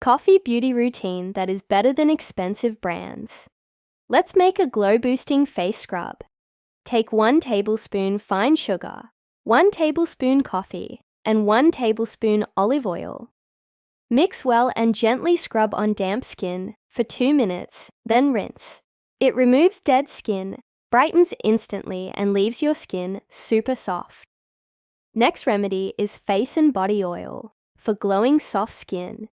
coffee beauty routine that is better than expensive brands. Let's make a glow-boosting face scrub. Take 1 tablespoon fine sugar, 1 tablespoon coffee, and 1 tablespoon olive oil. Mix well and gently scrub on damp skin for 2 minutes, then rinse. It removes dead skin, brightens instantly, and leaves your skin super soft. Next remedy is face and body oil for glowing soft skin.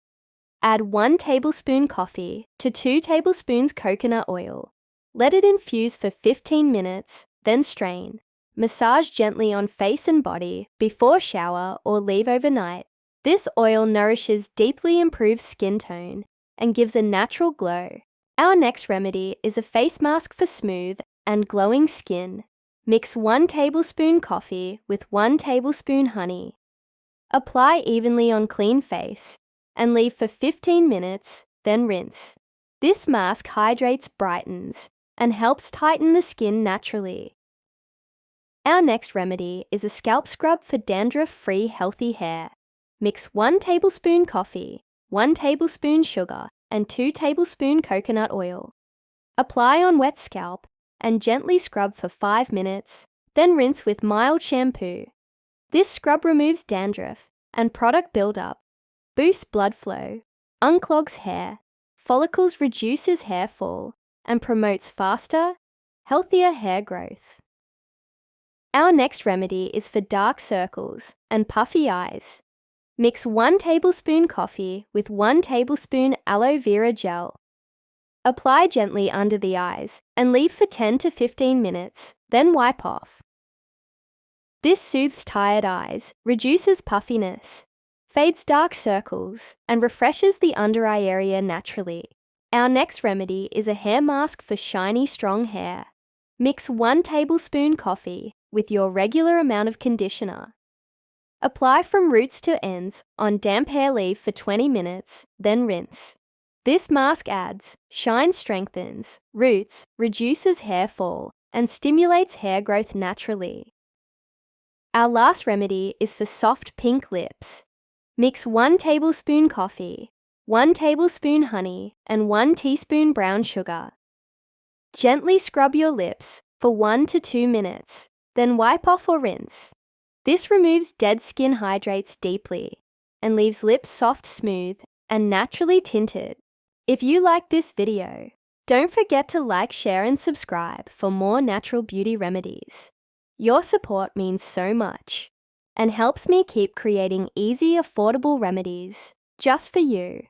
Add 1 tablespoon coffee to 2 tablespoons coconut oil. Let it infuse for 15 minutes, then strain. Massage gently on face and body before shower or leave overnight. This oil nourishes, deeply improves skin tone, and gives a natural glow. Our next remedy is a face mask for smooth and glowing skin. Mix 1 tablespoon coffee with 1 tablespoon honey. Apply evenly on clean face and leave for 15 minutes, then rinse. This mask hydrates, brightens, and helps tighten the skin naturally. Our next remedy is a scalp scrub for dandruff-free healthy hair. Mix 1 tablespoon coffee, 1 tablespoon sugar, and 2 tablespoon coconut oil. Apply on wet scalp and gently scrub for 5 minutes, then rinse with mild shampoo. This scrub removes dandruff and product buildup, boosts blood flow, unclogs hair, follicles, reduces hair fall, and promotes faster, healthier hair growth. Our next remedy is for dark circles and puffy eyes. Mix 1 tablespoon coffee with 1 tablespoon aloe vera gel. Apply gently under the eyes and leave for 10 to 15 minutes, then wipe off. This soothes tired eyes, reduces puffiness, fades dark circles, and refreshes the under eye area naturally. Our next remedy is a hair mask for shiny, strong hair. Mix 1 tablespoon coffee with your regular amount of conditioner. Apply from roots to ends on damp hair, leave for 20 minutes, then rinse. This mask adds shine, strengthens roots, reduces hair fall, and stimulates hair growth naturally. Our last remedy is for soft pink lips. Mix 1 tablespoon coffee, 1 tablespoon honey, and 1 teaspoon brown sugar. Gently scrub your lips for 1 to 2 minutes, then wipe off or rinse. This removes dead skin, hydrates deeply, and leaves lips soft, smooth, and naturally tinted. If you like this video, don't forget to like, share, and subscribe for more natural beauty remedies. Your support means so much and helps me keep creating easy, affordable remedies just for you.